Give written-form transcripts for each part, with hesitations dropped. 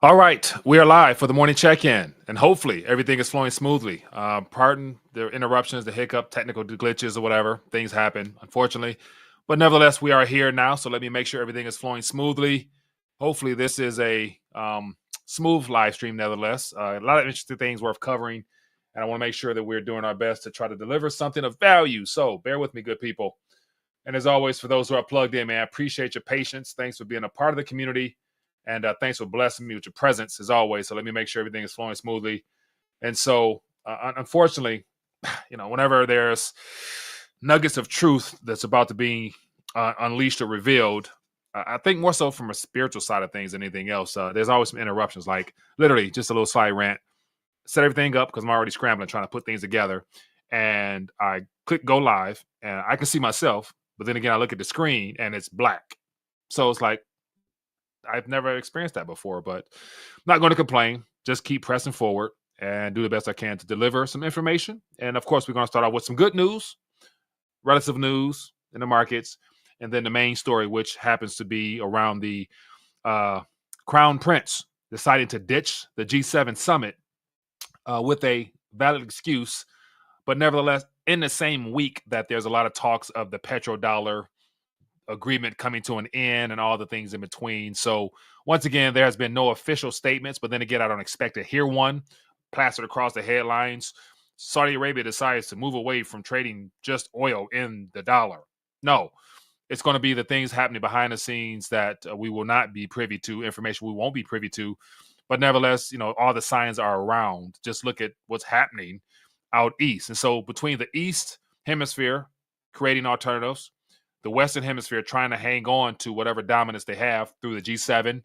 All right, we are live for the morning check-in, and hopefully everything is flowing smoothly. Pardon the interruptions, the hiccup, technical glitches, or whatever. Things happen, unfortunately. But nevertheless, we are here now, so let me make sure everything is flowing smoothly. Hopefully this is a smooth live stream, nevertheless. A lot of interesting things worth covering, and I want to make sure that we're doing our best to try to deliver something of value. So bear with me, good people. And as always, for those who are plugged in, man, I appreciate your patience. Thanks for being a part of the community. And thanks for blessing me with your presence, as always. So let me make sure everything is flowing smoothly. And so, unfortunately, whenever there's nuggets of truth that's about to be unleashed or revealed, I think more so from a spiritual side of things than anything else. There's always some interruptions, like literally just a little side rant. Set everything up because I'm already scrambling, trying to put things together. And I click go live, and I can see myself. But then again, I look at the screen, and it's black. So it's like, I've never experienced that before, but I'm not going to complain. Just keep pressing forward and do the best I can to deliver some information. And of course, we're going to start off with some good news, relative news in the markets, and then the main story, which happens to be around the Crown Prince deciding to ditch the G7 summit with a valid excuse, but nevertheless, in the same week that there's a lot of talks of the petrodollar agreement coming to an end and all the things in between. So once again, there has been no official statements, but then again, I don't expect to hear one plastered across the headlines. Saudi Arabia decides to move away from trading just oil in the dollar. No, it's going to be the things happening behind the scenes that we will not be privy to, information we won't be privy to. But nevertheless, all the signs are around. Just look at what's happening out east. And so between the East Hemisphere creating alternatives, the Western Hemisphere trying to hang on to whatever dominance they have through the G7.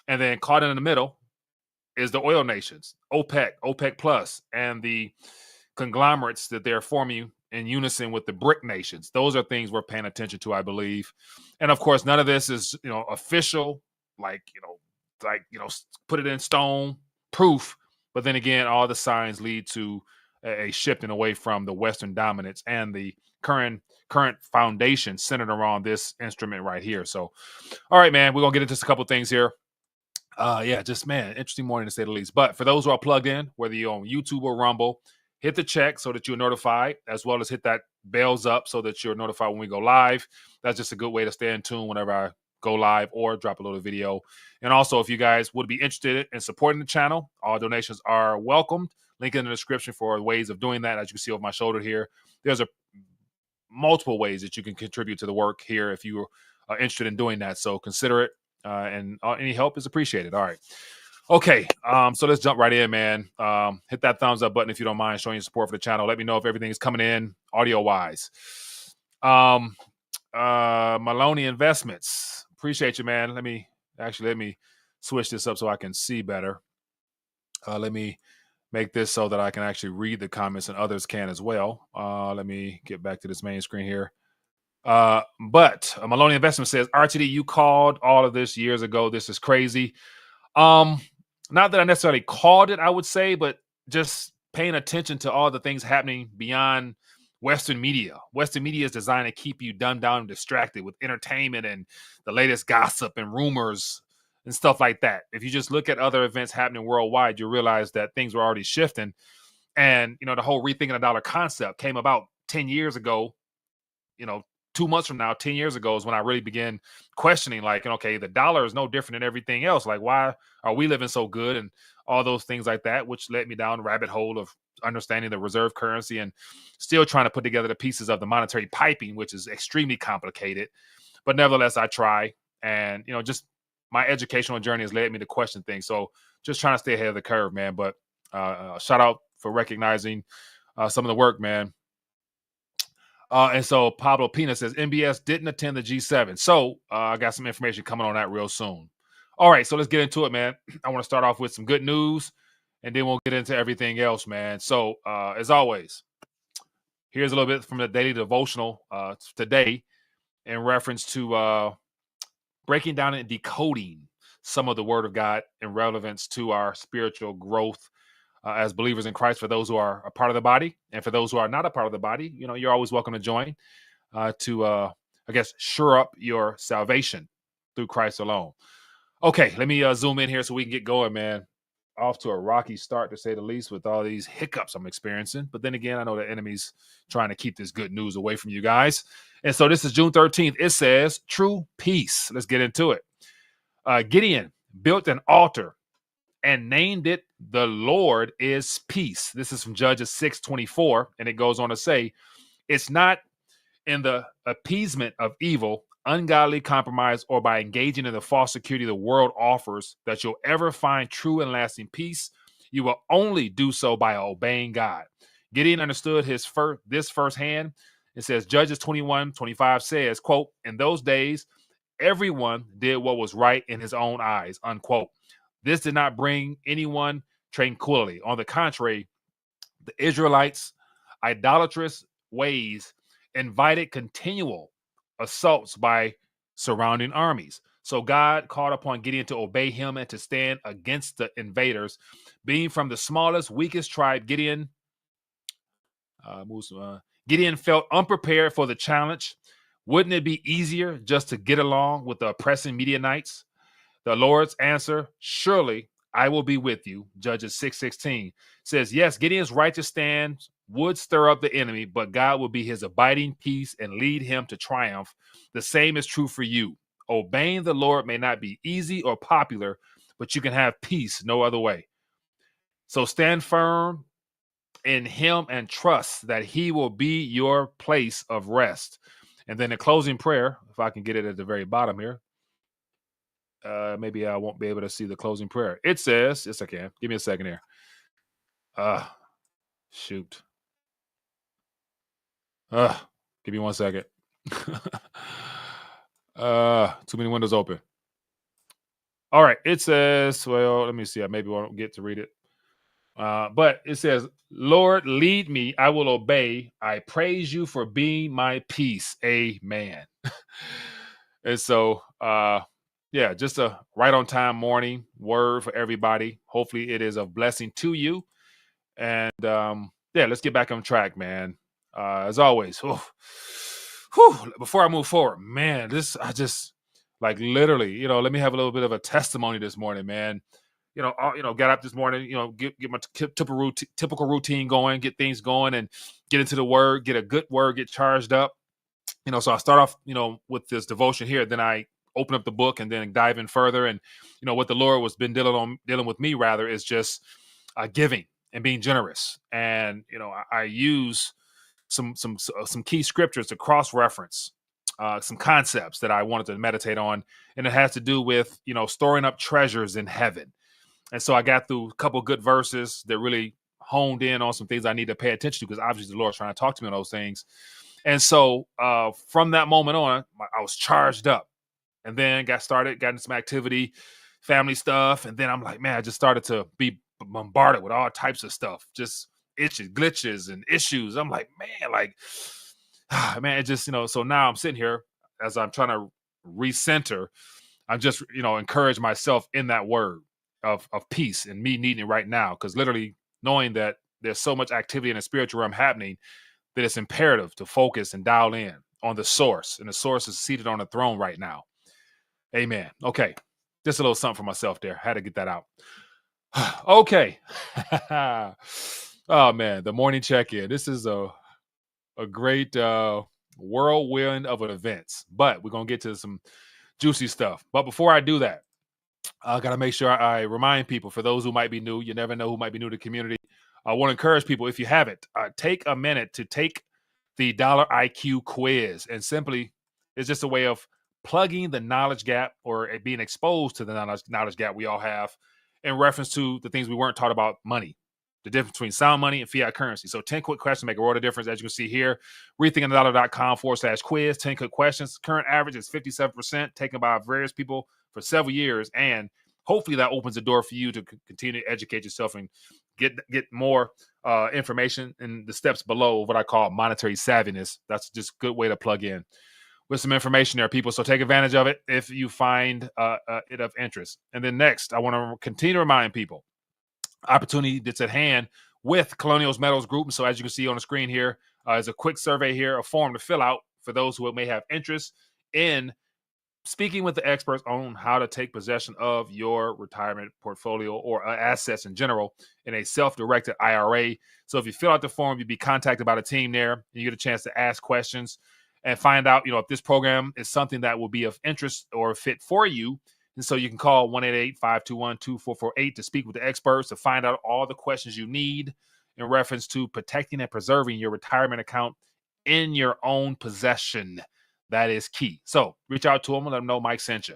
And then caught in the middle is the oil nations, OPEC, OPEC Plus, and the conglomerates that they're forming in unison with the BRIC nations. Those are things we're paying attention to, I believe. And of course, none of this is, official, put it in stone proof. But then again, all the signs lead to a shifting away from the Western dominance and the current foundation centered around this instrument right here. So, all right, man, we're gonna get into a couple things here. Interesting morning to say the least. But for those who are plugged in, whether you're on YouTube or Rumble, hit the check so that you're notified, as well as hit that bells up so that you're notified when we go live. That's just a good way to stay in tune whenever I go live or drop a little video. And also, if you guys would be interested in supporting the channel, all donations are welcomed. Link in the description for ways of doing that. As you can see over my shoulder here, there's multiple ways that you can contribute to the work here if you are interested in doing that. So consider it, and any help is appreciated. All right. Okay. So let's jump right in, man. Hit that thumbs up button if you don't mind showing your support for the channel. Let me know if everything is coming in audio wise. Maloney Investments. Appreciate you, man. Let me switch this up so I can see better. Let me make this so that I can actually read the comments and others can as well. Let me get back to this main screen here. But Maloney Investment says, RTD, you called all of this years ago. This is crazy. Not that I necessarily called it, I would say, but just paying attention to all the things happening beyond Western media. Western media is designed to keep you dumbed down and distracted with entertainment and the latest gossip and rumors and stuff like that. If you just look at other events happening worldwide, you realize that things were already shifting. And, the whole rethinking the dollar concept came about 10 years ago. 2 months from now, 10 years ago is when I really began questioning, okay, the dollar is no different than everything else. Like, why are we living so good? And all those things like that, which led me down the rabbit hole of understanding the reserve currency and still trying to put together the pieces of the monetary piping, which is extremely complicated. But nevertheless, I try. And, just my educational journey has led me to question things. So just trying to stay ahead of the curve, man. But shout out for recognizing some of the work, man. And so Pablo Pina says, MBS didn't attend the G7. So I got some information coming on that real soon. All right, so let's get into it, man. I want to start off with some good news, and then we'll get into everything else, man. So as always, here's a little bit from the daily devotional today in reference to breaking down and decoding some of the word of God in relevance to our spiritual growth as believers in Christ, for those who are a part of the body, and for those who are not a part of the body, you're always welcome to join to shore up your salvation through Christ alone. Okay, let me zoom in here so we can get going, man. Off to a rocky start, to say the least, with all these hiccups I'm experiencing. But then again, I know the enemy's trying to keep this good news away from you guys. And so this is June 13th. It says true peace. Let's get into it. Gideon built an altar and named it "The Lord is Peace." This is from Judges 6:24, and it goes on to say, "It's not in the appeasement of evil, ungodly compromise, or by engaging in the false security the world offers that you'll ever find true and lasting peace. You will only do so by obeying God." Gideon understood this firsthand. It says Judges 21:25 says, quote, "In those days, everyone did what was right in his own eyes," unquote. This did not bring anyone tranquility. On the contrary, the Israelites' idolatrous ways invited continual assaults by surrounding armies. So God called upon Gideon to obey him and to stand against the invaders. Being from the smallest, weakest tribe, Gideon felt unprepared for the challenge. Wouldn't it be easier just to get along with the oppressing Midianites? The Lord's answer, "Surely I will be with you," Judges 6:16 says, yes, Gideon's righteous stand would stir up the enemy, but God will be his abiding peace and lead him to triumph. The same is true for you. Obeying the Lord may not be easy or popular, but you can have peace no other way. So stand firm in him and trust that he will be your place of rest. And then a closing prayer, if I can get it at the very bottom here. Maybe I won't be able to see the closing prayer. It says, yes, I can. Give me a second here. Shoot. Give me 1 second. Too many windows open. All right. It says, well, let me see. I maybe won't get to read it. But it says, "Lord, lead me. I will obey. I praise you for being my peace. Amen." And so, yeah, just a right on time morning word for everybody. Hopefully it is a blessing to you. And yeah, let's get back on track, man. As always, before I move forward, man, I just like literally, let me have a little bit of a testimony this morning, man. Got up this morning, get my typical routine going, get things going, and get into the word, get a good word, get charged up. So I start off, with this devotion here. Then I open up the book and then dive in further. And what the Lord was been dealing with me rather is just giving and being generous. And I use some key scriptures to cross reference some concepts that I wanted to meditate on, and it has to do with storing up treasures in heaven. And so I got through a couple good verses that really honed in on some things I need to pay attention to, because obviously the Lord's trying to talk to me on those things. And so from that moment on, I was charged up, and then got into some activity, family stuff. And then I'm like, man, I just started to be bombarded with all types of stuff, just glitches and issues. I'm like, man, it just, so now I'm sitting here as I'm trying to recenter. I'm just, encourage myself in that word of peace and me needing it right now. Because literally knowing that there's so much activity in the spiritual realm happening that it's imperative to focus and dial in on the source. And the source is seated on the throne right now. Amen. Okay. Just a little something for myself there. Had to get that out. Okay. Oh man, the morning check-in. This is a great whirlwind of an events, but we're going to get to some juicy stuff. But before I do that, I got to make sure I remind people, for those who might be new, you never know who might be new to the community. I want to encourage people, if you haven't, take a minute to take the Dollar IQ quiz. And simply, it's just a way of plugging the knowledge gap, or being exposed to the knowledge gap we all have in reference to the things we weren't taught about money, the difference between sound money and fiat currency. So 10 quick questions make a world of difference. As you can see here, rethinkingthedollar.com/quiz, 10 quick questions. Current average is 57%, taken by various people for several years. And hopefully that opens the door for you to continue to educate yourself and get more information in the steps below, what I call monetary savviness. That's just a good way to plug in with some information there, people. So take advantage of it if you find it of interest. And then next, I want to continue to remind people, opportunity that's at hand with Colonials Metals Group. And so as you can see on the screen here, is a quick survey here, a form to fill out for those who may have interest in speaking with the experts on how to take possession of your retirement portfolio or assets in general in a self-directed IRA. So if you fill out the form, you'll be contacted by the team there, and you get a chance to ask questions and find out, if this program is something that will be of interest or fit for you. And so you can call 1-888-521-2448 to speak with the experts to find out all the questions you need in reference to protecting and preserving your retirement account in your own possession. That is key. So reach out to them and let them know Mike sent you.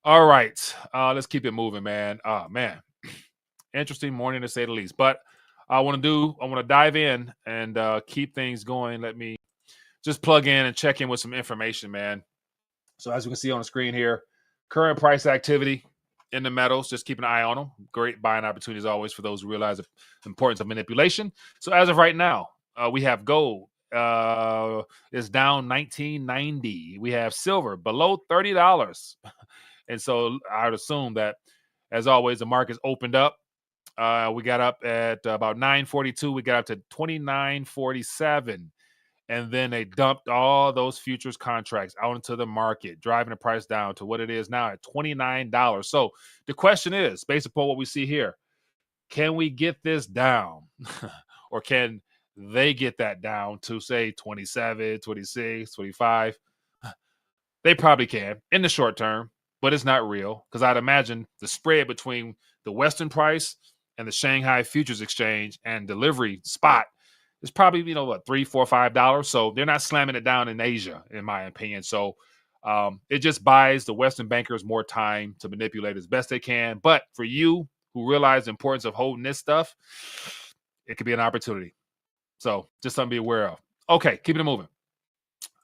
All right. Let's keep it moving, man. Man. Interesting morning to say the least. But I want to dive in and keep things going. Let me just plug in and check in with some information, man. So as you can see on the screen here, current price activity in the metals, just keep an eye on them. Great buying opportunities always for those who realize the importance of manipulation. So as of right now, we have gold is down $19.90. We have silver below $30. And so I would assume that, as always, the market's opened up. We got up at about 9:42. We got up to 29.47. And then they dumped all those futures contracts out into the market, driving the price down to what it is now at $29. So the question is, based upon what we see here, can we get this down? Or can they get that down to, say, 27, 26, 25? They probably can in the short term, but it's not real, because I'd imagine the spread between the Western price and the Shanghai Futures Exchange and delivery spot is probably, $3, $4, $5. So they're not slamming it down in Asia, in my opinion. So it just buys the Western bankers more time to manipulate as best they can. But for you who realize the importance of holding this stuff, it could be an opportunity. So just something to be aware of. Okay, keeping it moving.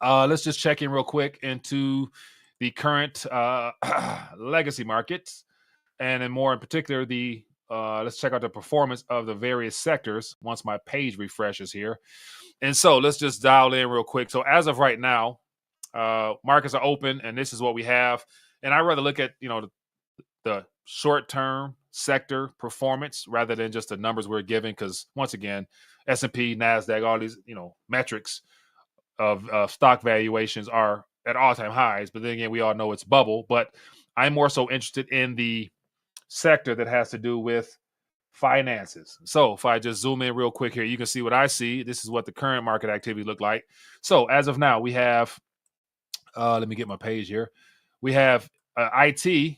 Let's just check in real quick into the current legacy markets, and in particular, let's check out the performance of the various sectors once my page refreshes here. And so let's just dial in real quick. So as of right now, markets are open, and this is what we have. And I'd rather look at, the short-term sector performance rather than just the numbers we're giving, because once again, S&P, NASDAQ, all these, metrics of stock valuations are at all-time highs. But then again, we all know it's bubble. But I'm more so interested in the sector that has to do with finances. So if I just zoom in real quick here, you can see what I see. This is what the current market activity look like. So as of now, we have, let me get my page here. We have IT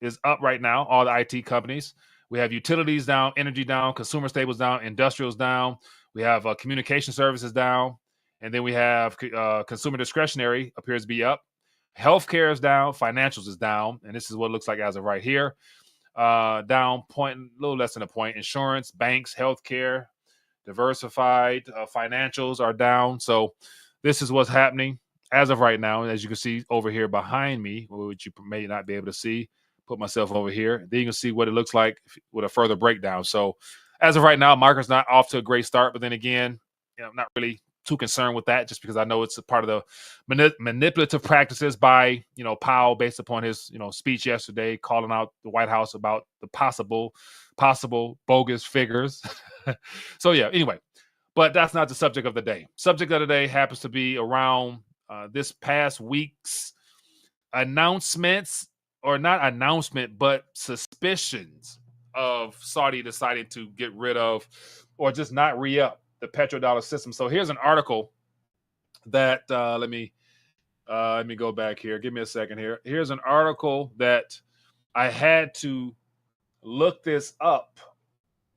is up right now, all the IT companies. We have utilities down, energy down, consumer staples down, industrials down. We have communication services down. And then we have consumer discretionary appears to be up. Healthcare is down. Financials is down. And this is what it looks like as of right here. Down a little less than a point. Insurance, banks, healthcare, diversified, financials are down. So this is what's happening as of right now. As you can see over here behind me, which you may not be able to see, put myself over here. Then you can see what it looks like with a further breakdown. So as of right now, market's not off to a great start. But then again, I'm not really too concerned with that, just because I know it's a part of the manipulative practices by, Powell, based upon his, speech yesterday, calling out the White House about the possible bogus figures. So yeah, anyway, but that's not the subject of the day. Subject of the day happens to be around this past week's announcements, or not announcement, but suspicions of Saudi deciding to get rid of, or just not re-up the petrodollar system. So here's an article that let me go back here. Give me a second here. Here's an article that I had to look this up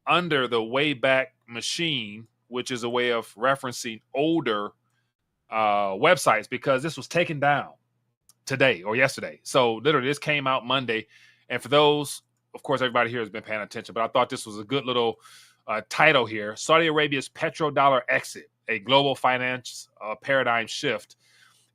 under the Wayback Machine, which is a way of referencing older websites, because this was taken down today or yesterday. So literally this came out Monday. And for those, of course, everybody here has been paying attention, but I thought this was a good little title here: Saudi Arabia's petrodollar exit, a global finance paradigm shift.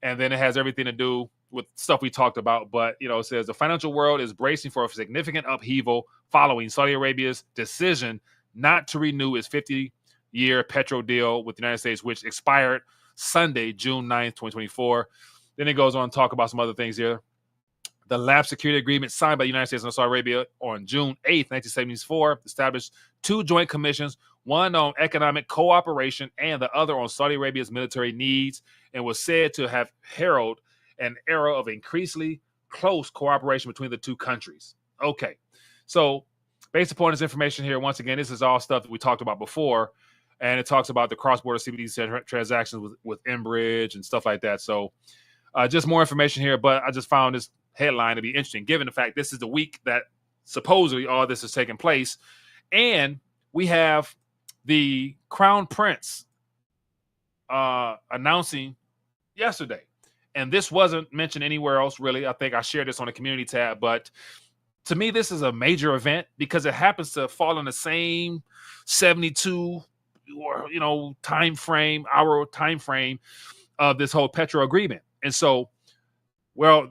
And then it has everything to do with stuff we talked about. But, it says the financial world is bracing for a significant upheaval following Saudi Arabia's decision not to renew its 50-year petro deal with the United States, which expired Sunday, June 9th, 2024. Then it goes on to talk about some other things here. The lapse security agreement signed by the United States and Saudi Arabia on June 8th, 1974, established two joint commissions, one on economic cooperation and the other on Saudi Arabia's military needs, and was said to have heralded an era of increasingly close cooperation between the two countries. Okay, so based upon this information here, once again, this is all stuff that we talked about before, and it talks about the cross-border CBDC transactions with mBridge and stuff like that. So just more information here, but I just found this headline to be interesting, given the fact this is the week that supposedly all this is taking place, and we have the Crown Prince announcing yesterday. And this wasn't mentioned anywhere else, really. I think I shared this on the community tab, but to me, this is a major event because it happens to fall in the same 72 or hour time frame of this whole petro agreement. And so, where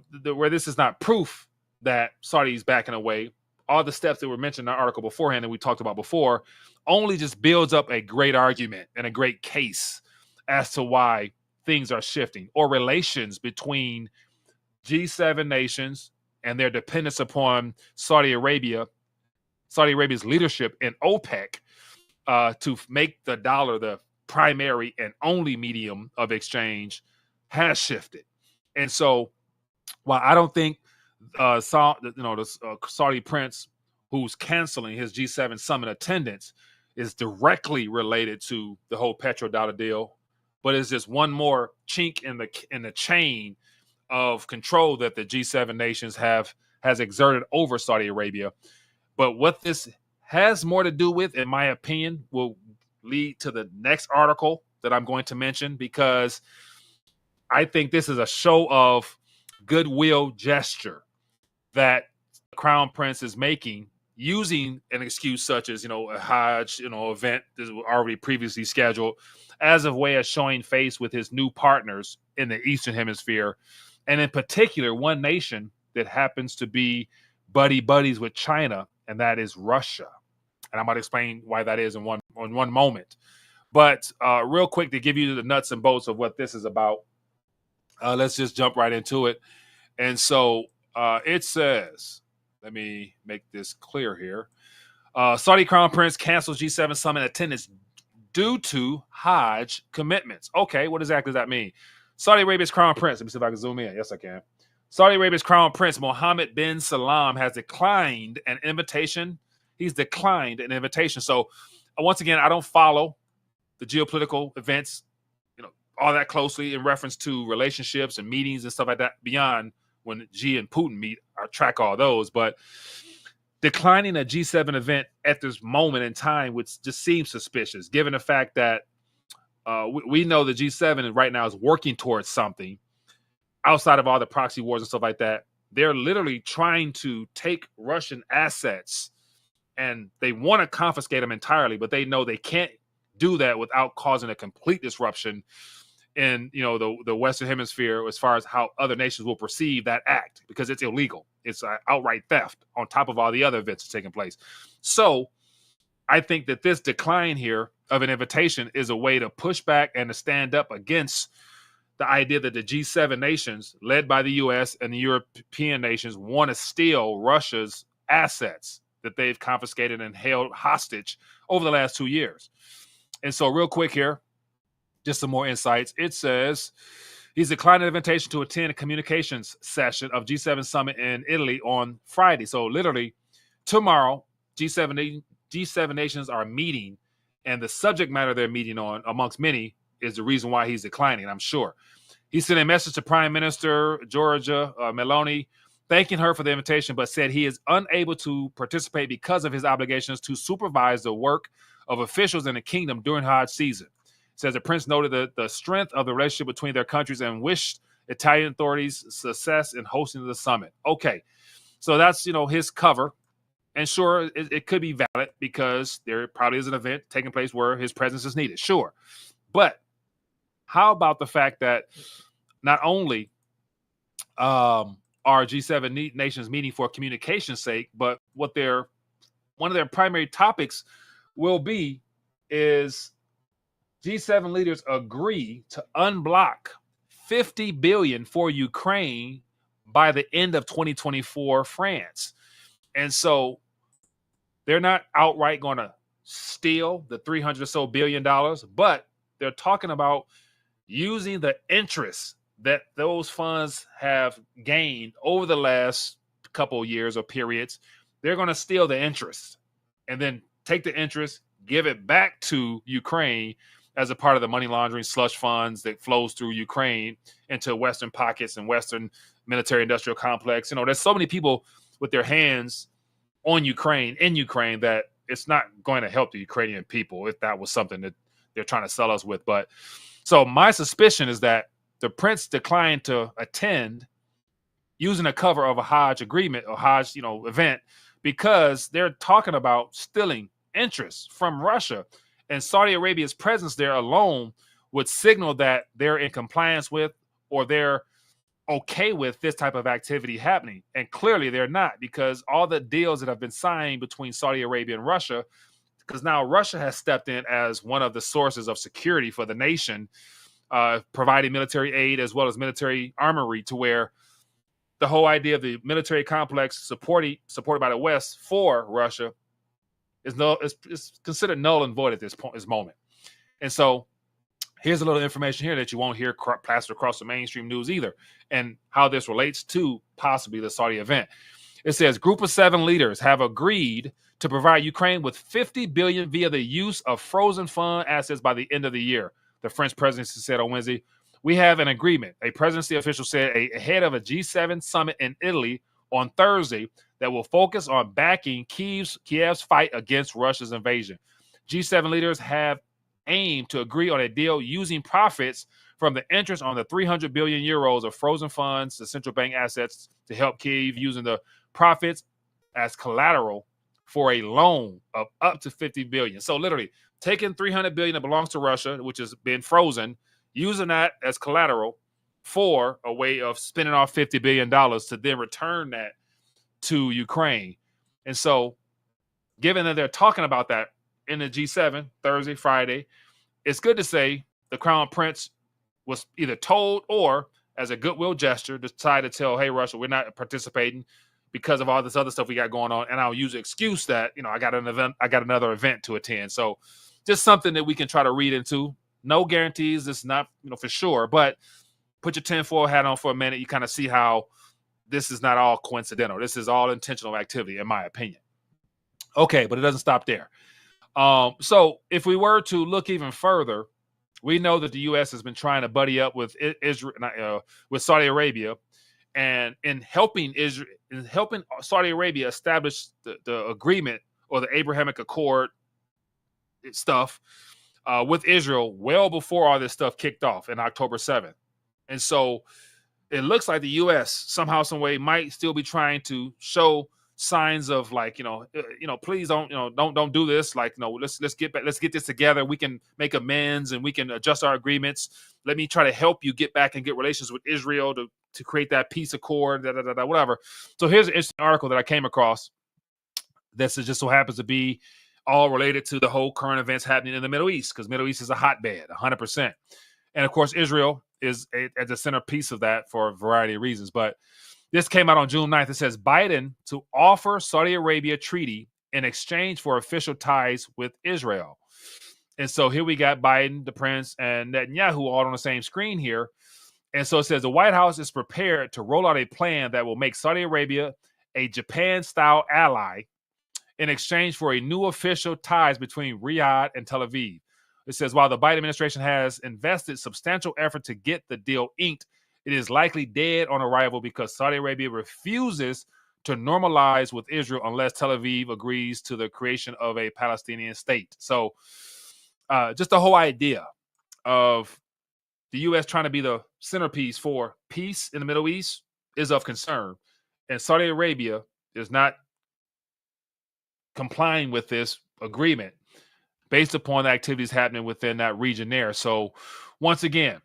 this is not proof that Saudi's backing away, all the steps that were mentioned in the article beforehand that we talked about before only just builds up a great argument and a great case as to why things are shifting, or relations between G7 nations and their dependence upon Saudi Arabia's leadership in OPEC to make the dollar the primary and only medium of exchange has shifted. And so, while I don't think the Saudi prince who's canceling his G7 summit attendance is directly related to the whole petrodollar deal, but it's just one more chink in the chain of control that the G7 nations has exerted over Saudi Arabia. But what this has more to do with, in my opinion, will lead to the next article that I'm going to mention, because I think this is a show of goodwill gesture that the Crown Prince is making, using an excuse such as, a Hajj, event that was already previously scheduled, as a way of showing face with his new partners in the Eastern Hemisphere, and in particular, one nation that happens to be buddies with China, and that is Russia. And I'm going to explain why that is in one moment. But real quick, to give you the nuts and bolts of what this is about, let's just jump right into it. And so it says, let me make this clear here. Saudi Crown Prince cancels G7 summit attendance due to Hajj commitments. Okay, what exactly does that mean? Saudi Arabia's Crown Prince, let me see if I can zoom in. Yes, I can. Saudi Arabia's Crown Prince Mohammed bin Salman has declined an invitation. He's declined an invitation. So once again, I don't follow the geopolitical events, all that closely in reference to relationships and meetings and stuff like that beyond when Xi and Putin meet. I track all those, but declining a G7 event at this moment in time, which just seems suspicious, given the fact that we know the G7 right now is working towards something outside of all the proxy wars and stuff like that. They're literally trying to take Russian assets, and they want to confiscate them entirely, but they know they can't do that without causing a complete disruption in the Western Hemisphere as far as how other nations will perceive that act, because it's illegal. It's outright theft on top of all the other events taking place. So I think that this decline here of an invitation is a way to push back and to stand up against the idea that the G7 nations, led by the U.S. and the European nations, want to steal Russia's assets that they've confiscated and held hostage over the last 2 years. And so real quick here, just some more insights. It says he's declined an invitation to attend a communications session of G7 summit in Italy on Friday. So literally tomorrow, G7 nations are meeting, and the subject matter they're meeting on, amongst many, is the reason why he's declining, I'm sure. He sent a message to Prime Minister Giorgia Meloni, thanking her for the invitation, but said he is unable to participate because of his obligations to supervise the work of officials in the kingdom during Hajj season. Says the prince noted the strength of the relationship between their countries and wished Italian authorities success in hosting the summit. Okay, so that's his cover, and sure, it could be valid because there probably is an event taking place where his presence is needed. Sure, but how about the fact that not only are G7 nations meeting for communication's sake, but one of their primary topics will be is G7 leaders agree to unblock $50 billion for Ukraine by the end of 2024 France. And so they're not outright going to steal the $300 or so billion, but they're talking about using the interest that those funds have gained over the last couple of years or periods, they're going to steal the interest and then take the interest, give it back to Ukraine as a part of the money laundering slush funds that flows through Ukraine into Western pockets and Western military industrial complex. There's so many people with their hands on Ukraine, in Ukraine, that it's not going to help the Ukrainian people if that was something that they're trying to sell us with. But so my suspicion is that the prince declined to attend using a cover of a Hajj agreement or Hajj, event, because they're talking about stealing interest from Russia, and Saudi Arabia's presence there alone would signal that they're in compliance with, or they're okay with, this type of activity happening. And clearly they're not, because all the deals that have been signed between Saudi Arabia and Russia, because now Russia has stepped in as one of the sources of security for the nation, providing military aid as well as military armory, to where the whole idea of the military complex supported by the West for Russia is considered null and void at this moment. And so here's a little information here that you won't hear plastered across the mainstream news either, and how this relates to possibly the Saudi event. It says group of 7 leaders have agreed to provide Ukraine with $50 billion via the use of frozen fund assets by the end of the year. The French presidency said on Wednesday, "We have an agreement," a presidency official said ahead of a G7 summit in Italy on Thursday, that will focus on backing Kiev's fight against Russia's invasion. G7 leaders have aimed to agree on a deal using profits from the interest on the 300 billion euros of frozen funds, the central bank assets, to help Kiev, using the profits as collateral for a loan of up to 50 billion. So literally taking 300 billion that belongs to Russia, which has been frozen, using that as collateral for a way of spending off $50 billion to then return that to Ukraine. And so, given that they're talking about that in the G7 Thursday, Friday, it's good to say the Crown Prince was either told, or as a goodwill gesture, decided to tell, hey, Russia, we're not participating because of all this other stuff we got going on. And I'll use the excuse that, I got another event to attend. So just something that we can try to read into. No guarantees. It's not, for sure, but put your tinfoil hat on for a minute. You kind of see how this is not all coincidental. This is all intentional activity, in my opinion. Okay, but it doesn't stop there. So if we were to look even further, we know that the U.S. has been trying to buddy up with Israel, with Saudi Arabia, and in helping Saudi Arabia establish the agreement, or the Abrahamic Accord stuff with Israel, well before all this stuff kicked off in October 7th. And so it looks like the U.S. somehow, some way, might still be trying to show signs of please don't do this. Let's get back, let's get this together. We can make amends and we can adjust our agreements. Let me try to help you get back and get relations with Israel to create that peace accord, whatever. So here's an interesting article that I came across. This just so happens to be all related to the whole current events happening in the Middle East, because Middle East is a hotbed, 100%. And of course, Israel is at the centerpiece of that for a variety of reasons. But this came out on June 9th. It says Biden to offer Saudi Arabia treaty in exchange for official ties with Israel. And so here we got Biden, the prince, and Netanyahu all on the same screen here. And so it says the White House is prepared to roll out a plan that will make Saudi Arabia a Japan-style ally in exchange for a new official ties between Riyadh and Tel Aviv. It says while the Biden administration has invested substantial effort to get the deal inked, it is likely dead on arrival because Saudi Arabia refuses to normalize with Israel unless Tel Aviv agrees to the creation of a Palestinian state. So just the whole idea of the U.S. trying to be the centerpiece for peace in the Middle East is of concern. And Saudi Arabia is not complying with this agreement based upon the activities happening within that region there. So once again,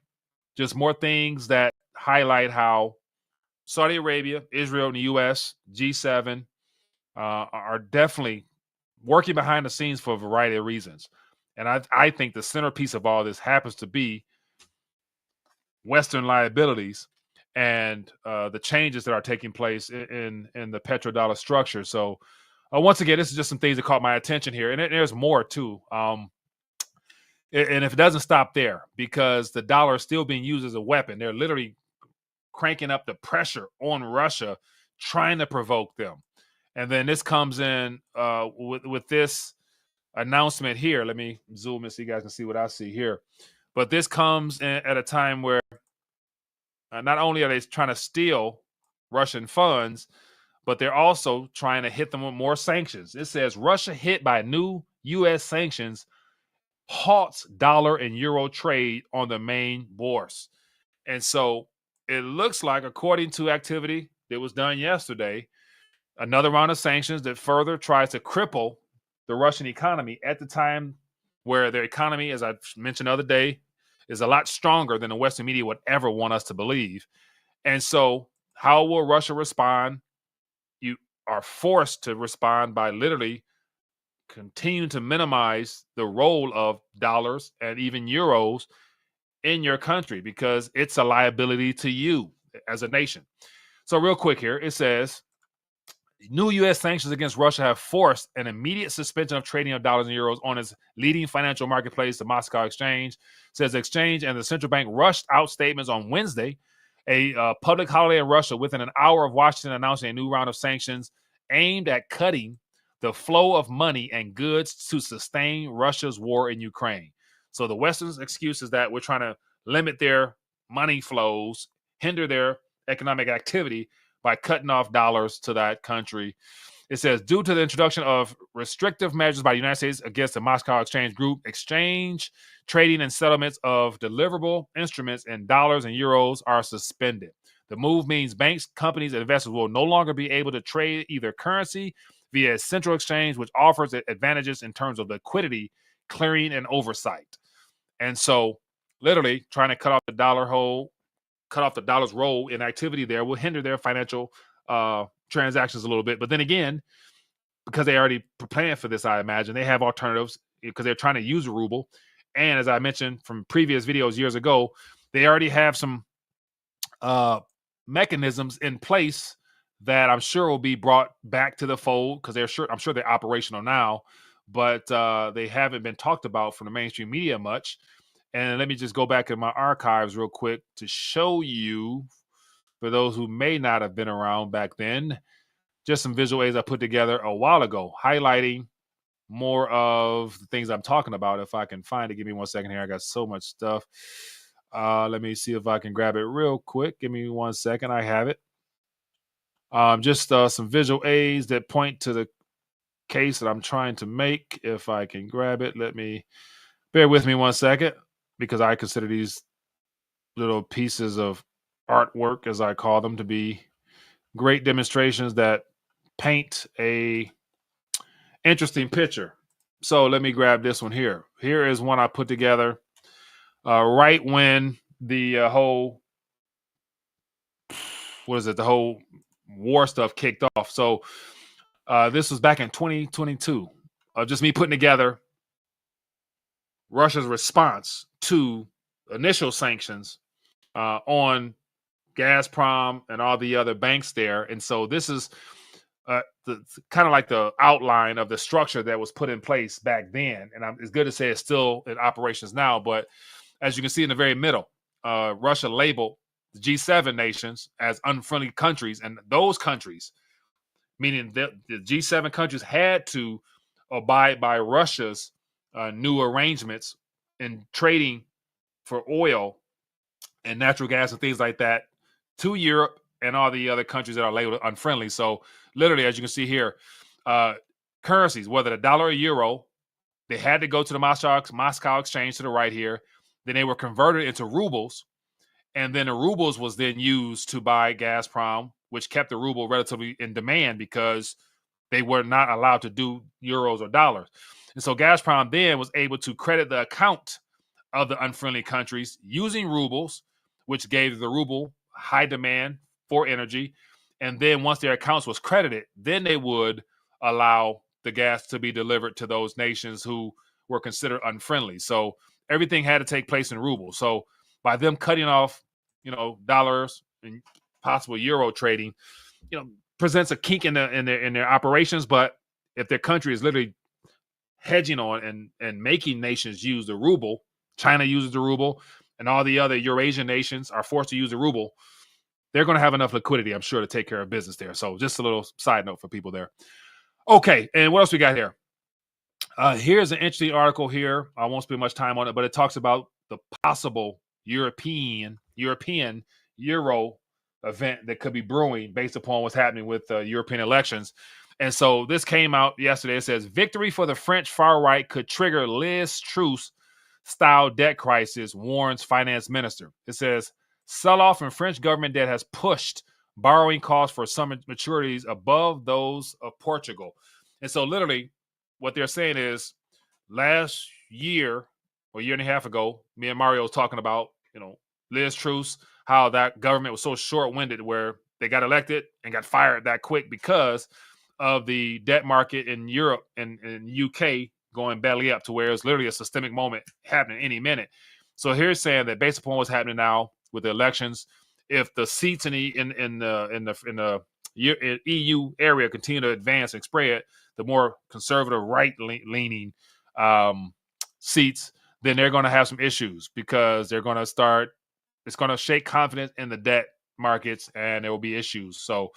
just more things that highlight how Saudi Arabia, Israel, and the U.S., G7 are definitely working behind the scenes for a variety of reasons. And I think the centerpiece of all this happens to be Western liabilities and the changes that are taking place in the petrodollar structure. So once again, this is just some things that caught my attention here. And there's more too. And if it doesn't stop there, because the dollar is still being used as a weapon, they're literally cranking up the pressure on Russia, trying to provoke them. And then this comes in with this announcement here. Let me zoom in so you guys can see what I see here. But this comes in at a time where not only are they trying to steal Russian funds, but they're also trying to hit them with more sanctions. It says Russia hit by new U.S. sanctions halts dollar and euro trade on the main bourse. And so it looks like, according to activity that was done yesterday, another round of sanctions that further tries to cripple the Russian economy at the time where their economy, as I mentioned the other day, is a lot stronger than the Western media would ever want us to believe. And so how will Russia respond? You are forced to respond by literally continuing to minimize the role of dollars and even euros in your country because it's a liability to you as a nation. So real quick here, it says new U.S. sanctions against Russia have forced an immediate suspension of trading of dollars and euros on its leading financial marketplace, the Moscow Exchange. Says the exchange and the central bank rushed out statements on Wednesday, a public holiday in Russia, within an hour of Washington announcing a new round of sanctions aimed at cutting the flow of money and goods to sustain Russia's war in Ukraine. So the Western's excuse is that we're trying to limit their money flows, hinder their economic activity by cutting off dollars to that country. It says, due to the introduction of restrictive measures by the United States against the Moscow Exchange Group, exchange, trading, and settlements of deliverable instruments in dollars and euros are suspended. The move means banks, companies, and investors will no longer be able to trade either currency via a central exchange, which offers advantages in terms of liquidity, clearing, and oversight. And so, literally, trying to cut off the dollar's role in activity there will hinder their financial transactions a little bit. But then again, because they already planned for this, I imagine they have alternatives because they're trying to use the ruble. And as I mentioned from previous videos years ago, they already have some mechanisms in place that I'm sure will be brought back to the fold because I'm sure they're operational now, but they haven't been talked about from the mainstream media much. And let me just go back in my archives real quick to show you, for those who may not have been around back then, just some visual aids I put together a while ago, highlighting more of the things I'm talking about. If I can find it, give me 1 second here. I got so much stuff. Let me see if I can grab it real quick. Give me 1 second. I have it. Just some visual aids that point to the case that I'm trying to make. If I can grab it, bear with me 1 second, because I consider these little pieces of artwork, as I call them, to be great demonstrations that paint a interesting picture. So let me grab this one here. Here is one I put together right when the whole war stuff kicked off. So this was back in 2022 of just me putting together Russia's response to initial sanctions on Gazprom and all the other banks there. And so this is the kind of like the outline of the structure that was put in place back then. And it's good to say it's still in operations now. But as you can see in the very middle, Russia labeled the G7 nations as unfriendly countries. And those countries, meaning the G7 countries, had to abide by Russia's new arrangements in trading for oil and natural gas and things like that to Europe and all the other countries that are labeled unfriendly. So literally, as you can see here, currencies, whether the dollar or euro, they had to go to the Moscow Exchange to the right here. Then they were converted into rubles. And then the rubles was then used to buy Gazprom, which kept the ruble relatively in demand because they were not allowed to do euros or dollars. And so Gazprom then was able to credit the account of the unfriendly countries using rubles, which gave the ruble high demand for energy. And then once their accounts was credited, then they would allow the gas to be delivered to those nations who were considered unfriendly. So everything had to take place in rubles. So by them cutting off, dollars and possible euro trading, presents a kink in their operations. But if their country is literally hedging on and making nations use the ruble, China uses the ruble, and all the other Eurasian nations are forced to use the ruble, they're going to have enough liquidity, I'm sure, to take care of business there. So just a little side note for people there. Okay, and what else we got here? Here's an interesting article here. I won't spend much time on it, but it talks about the possible European Euro event that could be brewing based upon what's happening with European elections. And so this came out yesterday. It says victory for the French far right could trigger Liz Truss style debt crisis, warns finance minister. It says sell-off in French government debt has pushed borrowing costs for some maturities above those of Portugal. And so literally what they're saying is last year or a year and a half ago, me and Mario was talking about, Liz Truss, how that government was so short-winded where they got elected and got fired that quick because of the debt market in Europe and UK going belly up to where it's literally a systemic moment happening any minute. So here's saying that based upon what's happening now with the elections, if the seats in the EU area continue to advance and spread, the more conservative right-leaning seats, then they're going to have some issues because they're going to start. It's going to shake confidence in the debt markets, and there will be issues. So,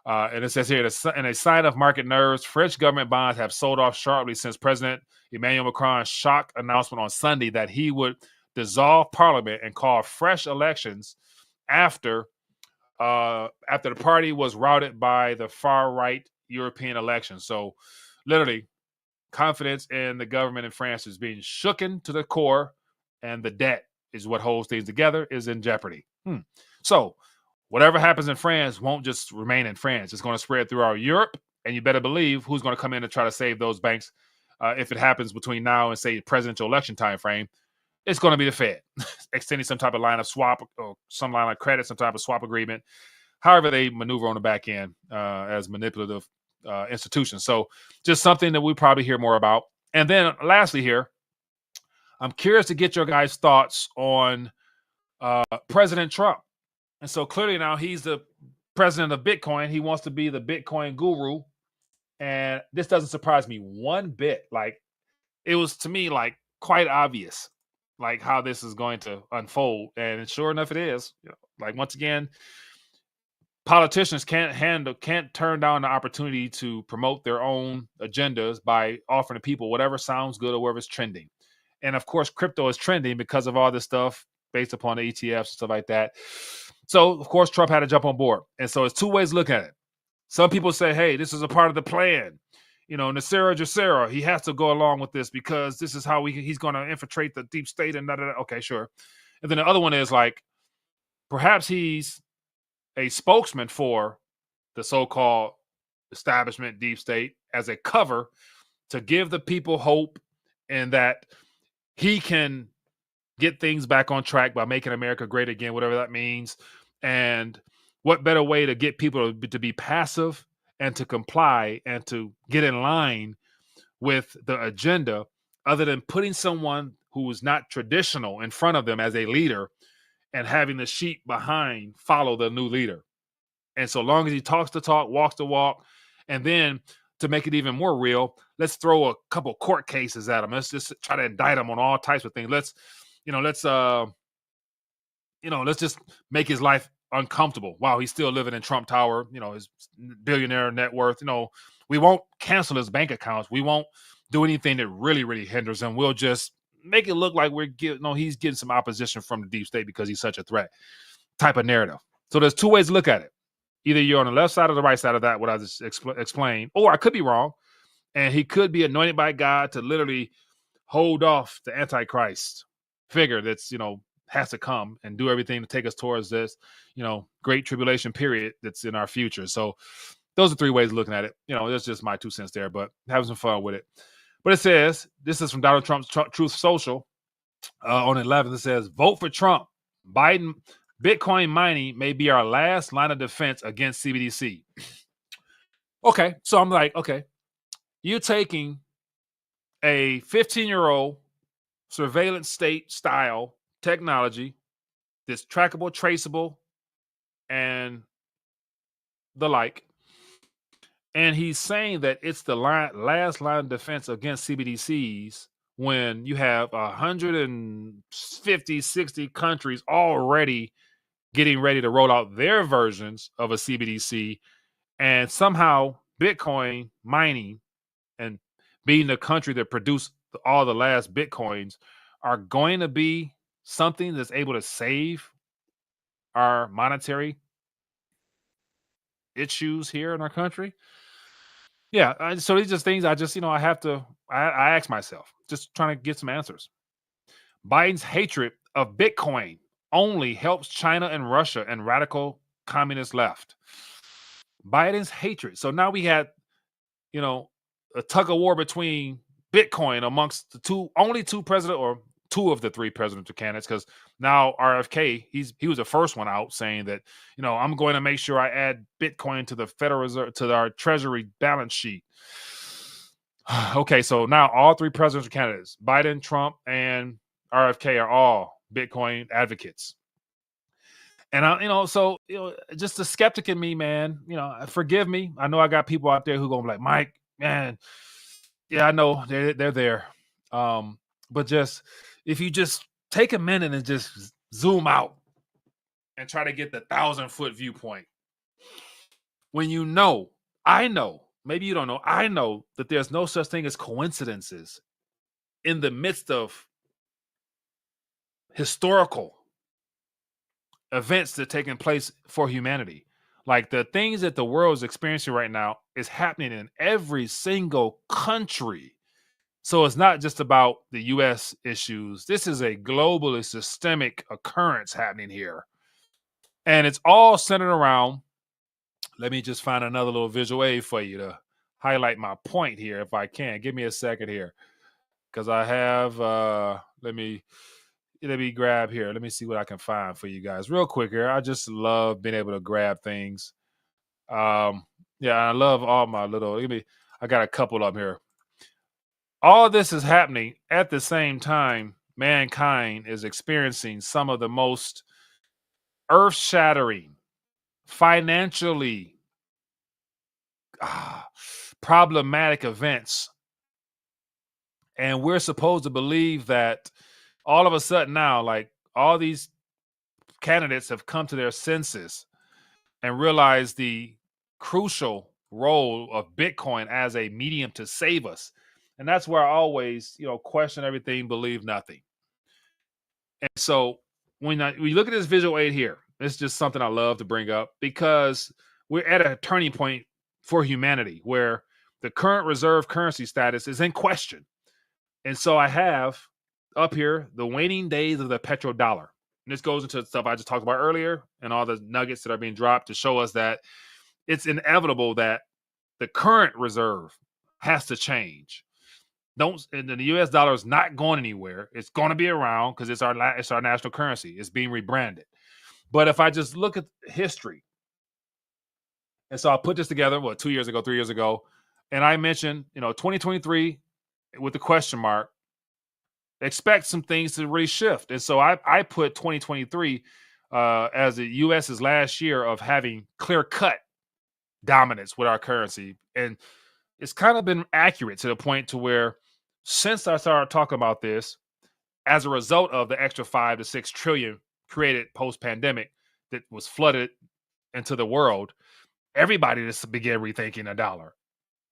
and it says here, in a sign of market nerves, French government bonds have sold off sharply since President Emmanuel Macron's shock announcement on Sunday that he would dissolve parliament and call fresh elections after the party was routed by the far-right European elections. So, literally, confidence in the government in France is being shooken to the core, and the debt is what holds things together, is in jeopardy. So, whatever happens in France won't just remain in France. It's going to spread throughout Europe, and you better believe who's going to come in and try to save those banks if it happens between now and, say, presidential election time frame. It's going to be the Fed extending some type of line of swap or some line of credit, some type of swap agreement, however they maneuver on the back end as manipulative institutions. So just something that we probably hear more about. And then lastly here, I'm curious to get your guys' thoughts on President Trump. And so clearly now he's the president of Bitcoin. He wants to be the Bitcoin guru. And this doesn't surprise me one bit. Like, it was to me like quite obvious, like how this is going to unfold. And sure enough, it is. Like, once again, politicians can't turn down the opportunity to promote their own agendas by offering to people whatever sounds good or whatever's trending. And of course, crypto is trending because of all this stuff based upon the ETFs and stuff like that. So of course, Trump had to jump on board. And so it's two ways to look at it. Some people say, hey, this is a part of the plan. Nasera Jacera, he has to go along with this because this is how he's going to infiltrate the deep state and da. Okay, sure. And then the other one is like, perhaps he's a spokesman for the so-called establishment deep state as a cover to give the people hope and that he can get things back on track by making America great again, whatever that means. And what better way to get people to be passive and to comply and to get in line with the agenda other than putting someone who is not traditional in front of them as a leader and having the sheep behind follow the new leader. And so long as he talks the talk, walks the walk, and then to make it even more real, let's throw a couple court cases at him. Let's just try to indict him on all types of things. Let's just make his life uncomfortable while he's still living in Trump Tower, his billionaire net worth. We won't cancel his bank accounts. We won't do anything that really, really hinders him. We'll just make it look like he's getting some opposition from the deep state because he's such a threat type of narrative. So there's two ways to look at it. Either you're on the left side or the right side of that, what I just explained, or I could be wrong. And he could be anointed by God to literally hold off the Antichrist figure that's, has to come and do everything to take us towards this, great tribulation period that's in our future. So those are three ways of looking at it. That's just my 2 cents there, but having some fun with it. But it says, this is from Donald Trump's Truth Social on 11th. It says, vote for Trump. Biden, Bitcoin mining may be our last line of defense against CBDC. Okay, so I'm like, okay, you're taking a 15-year-old surveillance state style technology that's trackable, traceable, and the like. And he's saying that it's the last line of defense against CBDCs when you have 150, 60 countries already getting ready to roll out their versions of a CBDC, and somehow Bitcoin mining and being the country that produced all the last Bitcoins are going to be something that's able to save our monetary issues here in our country. Yeah, so these just things I just, I have to, I ask myself, just trying to get some answers. Biden's hatred of Bitcoin only helps China and Russia and radical communist left. Biden's hatred. So now we had, you know, a tug of war between Bitcoin amongst the only two president or two of the three presidential candidates, because now RFK, he was the first one out saying that, I'm going to make sure I add Bitcoin to the Federal Reserve, to our Treasury balance sheet. Okay, so now all three presidential candidates, Biden, Trump, and RFK, are all Bitcoin advocates. And just the skeptic in me, man, forgive me. I know I got people out there who gonna be like, Mike, man, yeah, I know they're there. But just if you just take a minute and just zoom out and try to get the 1,000-foot viewpoint, when I know, maybe you don't know, I know that there's no such thing as coincidences in the midst of historical events that are taking place for humanity. Like the things that the world is experiencing right now is happening in every single country. So it's not just about the U.S. issues. This is a globally systemic occurrence happening here. And it's all centered around, let me just find another little visual aid for you to highlight my point here if I can. Give me a second here. Because I have, let me grab here. Let me see what I can find for you guys real quick here. I just love being able to grab things. Yeah, I love all my little, I got a couple of them here. All this is happening at the same time. Mankind is experiencing some of the most earth-shattering, financially problematic events. And we're supposed to believe that all of a sudden now, like all these candidates have come to their senses and realized the crucial role of Bitcoin as a medium to save us. And that's where I always, question everything, believe nothing. And so when we look at this visual aid here, it's just something I love to bring up because we're at a turning point for humanity where the current reserve currency status is in question. And so I have up here the waning days of the petrodollar. And this goes into stuff I just talked about earlier and all the nuggets that are being dropped to show us that it's inevitable that the current reserve has to change. And the U.S. dollar is not going anywhere. It's going to be around because it's our national currency. It's being rebranded. But if I just look at history, and so I put this together, 2 years ago, 3 years ago, and I mentioned, 2023 with the question mark, expect some things to really shift. And so I put 2023 as the U.S.'s last year of having clear-cut dominance with our currency. And it's kind of been accurate to the point to where since I started talking about this, as a result of the extra 5 to 6 trillion created post-pandemic that was flooded into the world, everybody just began rethinking a dollar.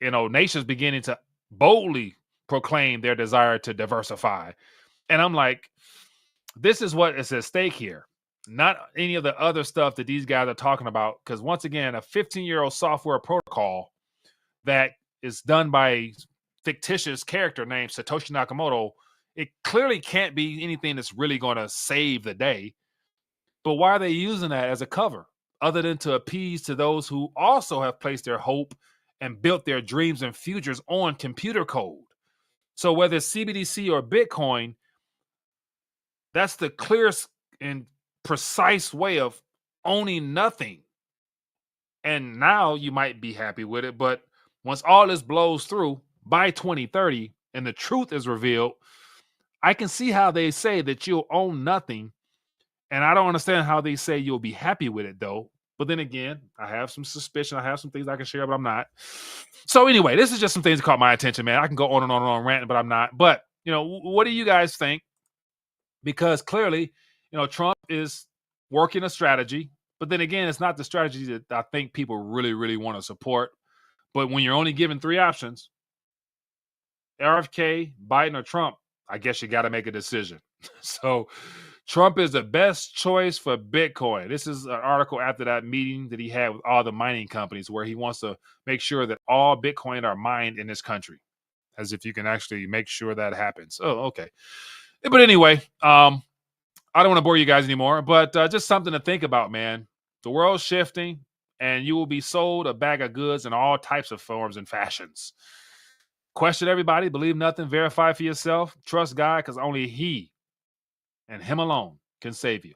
Nations beginning to boldly proclaim their desire to diversify. And I'm like, this is what is at stake here. Not any of the other stuff that these guys are talking about. Because once again, a 15-year-old software protocol that is done by a fictitious character named Satoshi Nakamoto, it clearly can't be anything that's really going to save the day. But why are they using that as a cover? Other than to appease to those who also have placed their hope and built their dreams and futures on computer code. So whether it's CBDC or Bitcoin, that's the clearest and precise way of owning nothing. And now you might be happy with it, but once all this blows through by 2030 and the truth is revealed, I can see how they say that you'll own nothing. And I don't understand how they say you'll be happy with it, though. But then again, I have some suspicion. I have some things I can share, but I'm not. So anyway, this is just some things that caught my attention, man. I can go on and on and on ranting, but I'm not. But, what do you guys think? Because clearly, Trump is working a strategy. But then again, it's not the strategy that I think people really, really want to support. But when you're only given 3 options, RFK, Biden, or Trump, I guess you got to make a decision. So Trump is the best choice for Bitcoin. This is an article after that meeting that he had with all the mining companies where he wants to make sure that all Bitcoin are mined in this country, as if you can actually make sure that happens. Oh, okay. But anyway, I don't want to bore you guys anymore, but just something to think about, man. The world's shifting, and you will be sold a bag of goods in all types of forms and fashions. Question everybody, believe nothing, verify for yourself, trust God, because only He and Him alone can save you.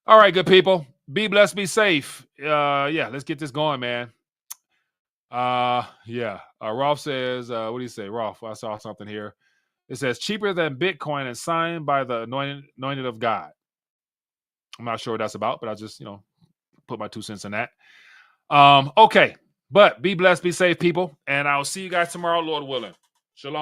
All right, good people. Be blessed, be safe. Yeah, let's get this going, man. Yeah. Rolf says, what do you say? Rolf, I saw something here. It says cheaper than Bitcoin and signed by the anointed of God. I'm not sure what that's about, but I'll just, put my 2 cents in that. Okay. But be blessed, be safe, people. And I'll see you guys tomorrow, Lord willing. Shalom.